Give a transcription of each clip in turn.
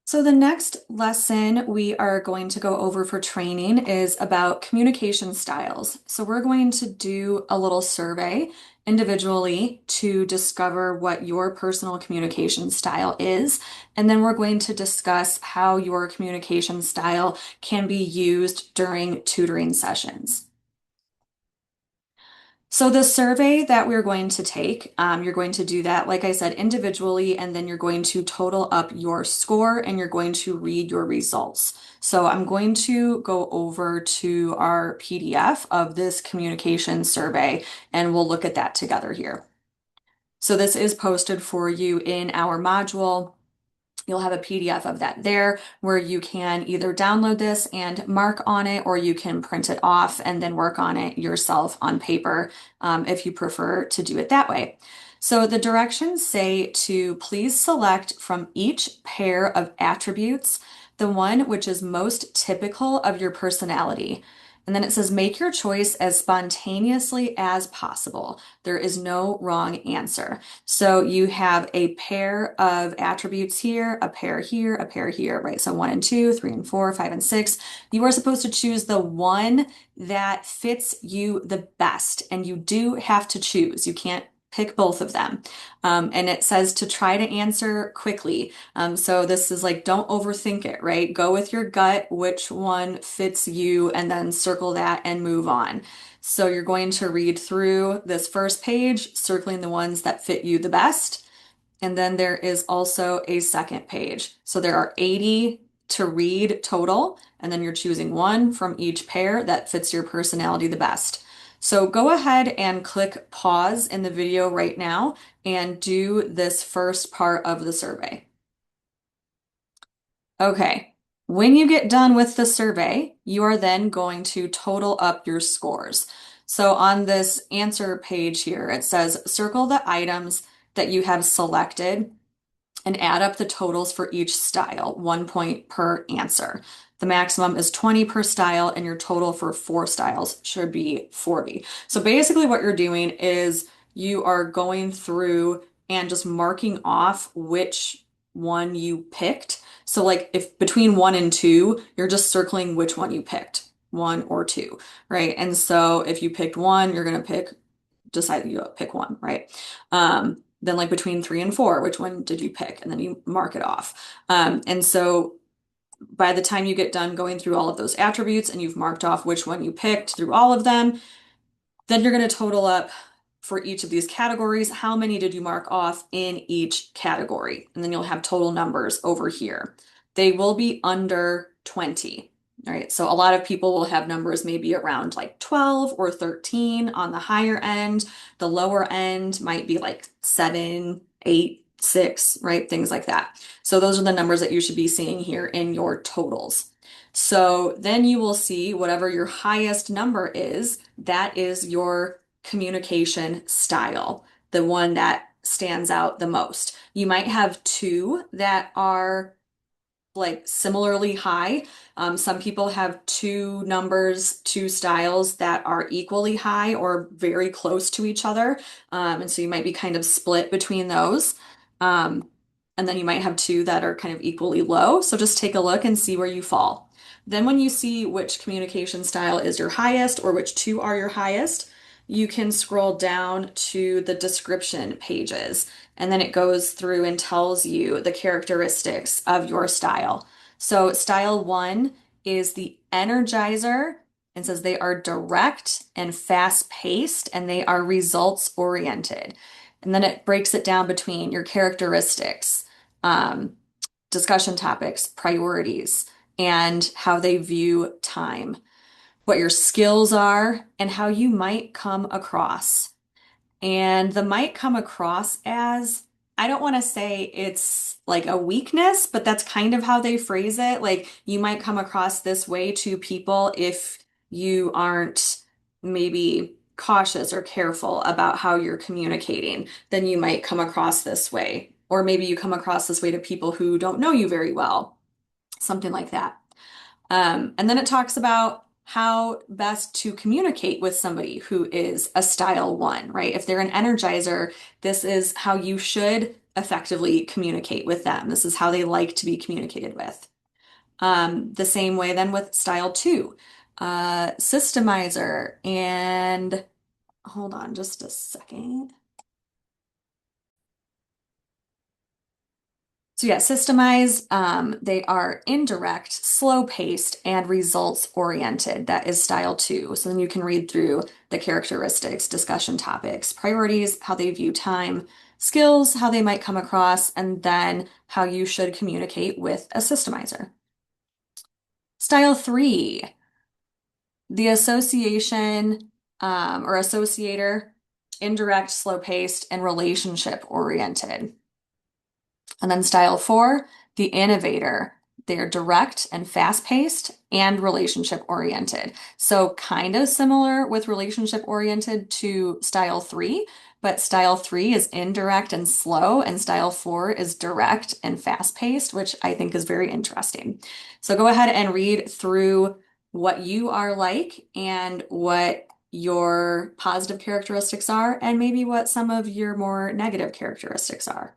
So the next lesson we are going to go over for training is about communication styles. So we're going to do a little survey individually to discover what your personal communication style is. And then we're going to discuss how your communication style can be used during tutoring sessions. So the survey that we're going to take, you're going to do that, like I said, individually, and then you're going to total up your score and you're going to read your results. So I'm going to go over to our PDF of this communication survey and we'll look at that together here. So this is posted for you in our module. You'll have a PDF of that there where you can either download this and mark on it, or you can print it off and then work on it yourself on paper if you prefer to do it that way. So the directions say to please select from each pair of attributes the one which is most typical of your personality. And then it says make your choice as spontaneously as possible. There is no wrong answer. So you have a pair of attributes here, a pair here, a pair here, right? So 1 and 2, 3 and 4, 5 and 6. You are supposed to choose the one that fits you the best, and you do have to choose. You can't pick both of them. And it says to try to answer quickly. So this is like, don't overthink it, right? Go with your gut, which one fits you, and then circle that and move on. So you're going to read through this first page, circling the ones that fit you the best. And then there is also a second page. So there are 80 to read total, and then you're choosing one from each pair that fits your personality the best. So go ahead and click pause in the video right now and do this first part of the survey. Okay, when you get done with the survey, you are then going to total up your scores. So on this answer page here, it says circle the items that you have selected and add up the totals for each style, 1 point per answer. The maximum is 20 per style, and your total for 4 styles should be 40. So basically, what you're doing is you are going through and just marking off which one you picked. So, like if between 1 and 2, you're just circling which one you picked, 1 or 2, right? And so if you picked one, you're going to decide you pick one, right? Then like between 3 and 4, which one did you pick? And then you mark it off. And so by the time you get done going through all of those attributes and you've marked off which one you picked through all of them, then you're going to total up for each of these categories. How many did you mark off in each category? And then you'll have total numbers over here. They will be under 20. All right, so a lot of people will have numbers maybe around like 12 or 13 on the higher end. The lower end might be like 7, 8, 6, right? Things like that. So those are the numbers that you should be seeing here in your totals. So then you will see whatever your highest number is, that is your communication style, the one that stands out the most. You might have two that are like similarly high. Some people have two numbers, two styles that are equally high or very close to each other. And so you might be kind of split between those. Um, and then you might have two that are kind of equally low. So just take a look and see where you fall. Then when you see which communication style is your highest or which two are your highest, you can scroll down to the description pages, and then it goes through and tells you the characteristics of your style. So style 1 is the energizer and says they are direct and fast paced and they are results oriented. And then it breaks it down between your characteristics, um, discussion topics, priorities, and how they view time, what your skills are, and how you might come across. And the might come across as, I don't want to say it's like a weakness, but that's kind of how they phrase it. Like you might come across this way to people if you aren't maybe cautious or careful about how you're communicating, then you might come across this way. Or maybe you come across this way to people who don't know you very well, something like that. And then it talks about how best to communicate with somebody who is a style 1, right? If they're an energizer, this is how you should effectively communicate with them. This is how they like to be communicated with. The same way then with style two, systemizer, and hold on just a second. So yeah, systemize, they are indirect, slow-paced, and results-oriented. That is style two. So then you can read through the characteristics, discussion topics, priorities, how they view time, skills, how they might come across, and then how you should communicate with a systemizer. Style three, the association or associator, indirect, slow-paced, and relationship-oriented. And then style four, the innovator. They're direct and fast-paced and relationship-oriented. So kind of similar with relationship-oriented to style three, but style three is indirect and slow, and style four is direct and fast-paced, which I think is very interesting. So go ahead and read through what you are like and what your positive characteristics are, and maybe what some of your more negative characteristics are.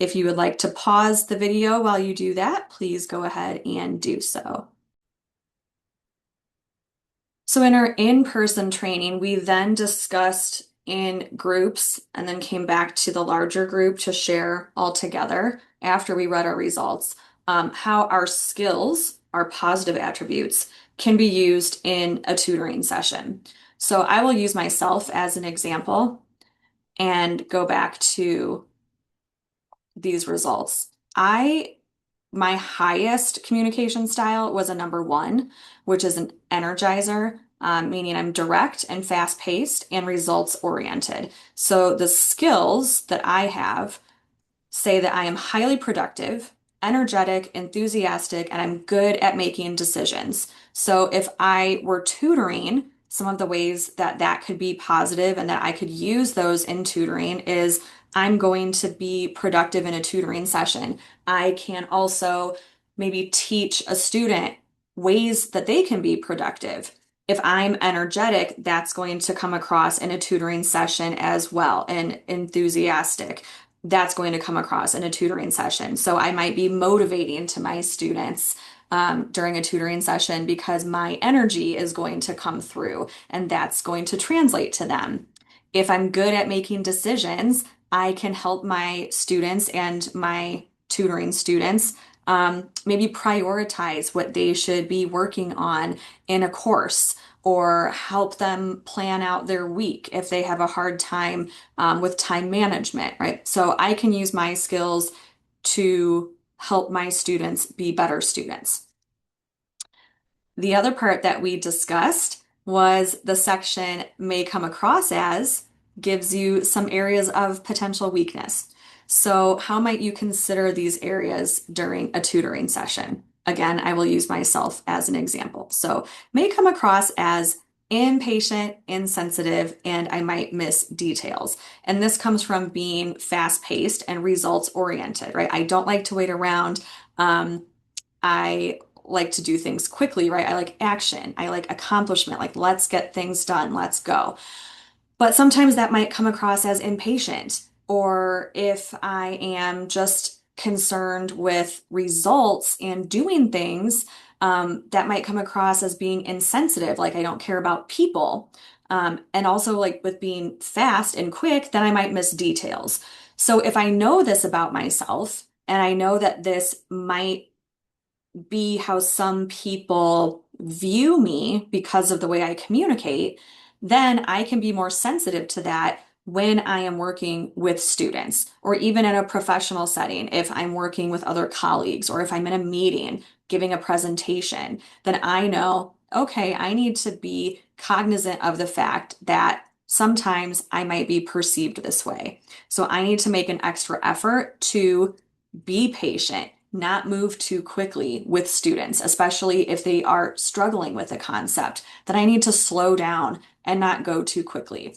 If you would like to pause the video while you do that, please go ahead and do so. So in our in-person training, we then discussed in groups and then came back to the larger group to share all together after we read our results, how our skills, our positive attributes, can be used in a tutoring session. So I will use myself as an example and go back to these results. My highest communication style was a number one, which is an energizer, meaning I'm direct and fast paced and results oriented. So the skills that I have say that I am highly productive, energetic, enthusiastic, and I'm good at making decisions. So if I were tutoring, some of the ways that that could be positive and that I could use those in tutoring is I'm going to be productive in a tutoring session. I can also maybe teach a student ways that they can be productive. If I'm energetic, that's going to come across in a tutoring session as well, and enthusiastic that's going to come across in a tutoring session. So I might be motivating to my students during a tutoring session because my energy is going to come through and that's going to translate to them. If I'm good at making decisions, I can help my students and my tutoring students maybe prioritize what they should be working on in a course or help them plan out their week if they have a hard time with time management, right? So I can use my skills to help my students be better students. The other part that we discussed was the section may come across as gives you some areas of potential weakness. So how might you consider these areas during a tutoring session? Again, I will use myself as an example. So may come across as impatient, insensitive, and I might miss details. And this comes from being fast-paced and results-oriented, right? I don't like to wait around. I like to do things quickly, right? I like action. I like accomplishment. Like, let's get things done. Let's go. But sometimes that might come across as impatient, or if I am just concerned with results and doing things, that might come across as being insensitive, like I don't care about people. And also, like with being fast and quick, then I might miss details. So if I know this about myself, and I know that this might be how some people view me because of the way I communicate, then I can be more sensitive to that when I am working with students or even in a professional setting. If I'm working with other colleagues or if I'm in a meeting giving a presentation, then I know, okay, I need to be cognizant of the fact that sometimes I might be perceived this way. So I need to make an extra effort to be patient, not move too quickly with students, especially if they are struggling with a concept, that I need to slow down and not go too quickly.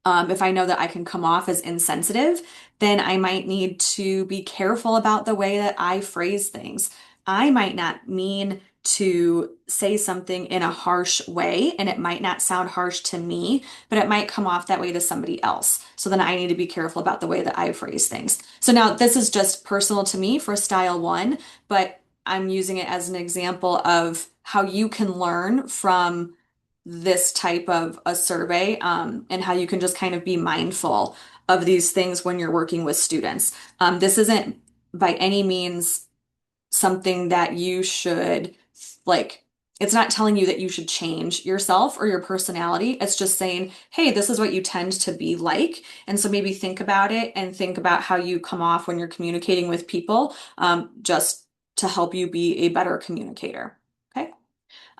If I know that I can come off as insensitive, then I might need to be careful about the way that I phrase things. I might not mean to say something in a harsh way, and it might not sound harsh to me, but it might come off that way to somebody else. So then I need to be careful about the way that I phrase things. So now this is just personal to me for style one, but I'm using it as an example of how you can learn from this type of a survey, and how you can just kind of be mindful of these things when you're working with students. This isn't by any means something that you should like, it's not telling you that you should change yourself or your personality. It's just saying, hey, this is what you tend to be like. And so maybe think about it and think about how you come off when you're communicating with people, just to help you be a better communicator. Okay.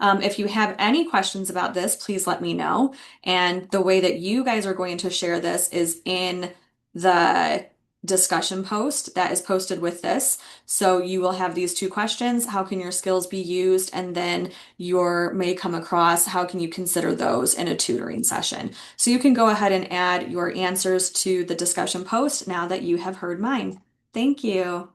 If you have any questions about this, please let me know. And the way that you guys are going to share this is in the discussion post that is posted with this. So you will have these two questions. How can your skills be used? And then your may come across, how can you consider those in a tutoring session? So you can go ahead and add your answers to the discussion post now that you have heard mine. Thank you.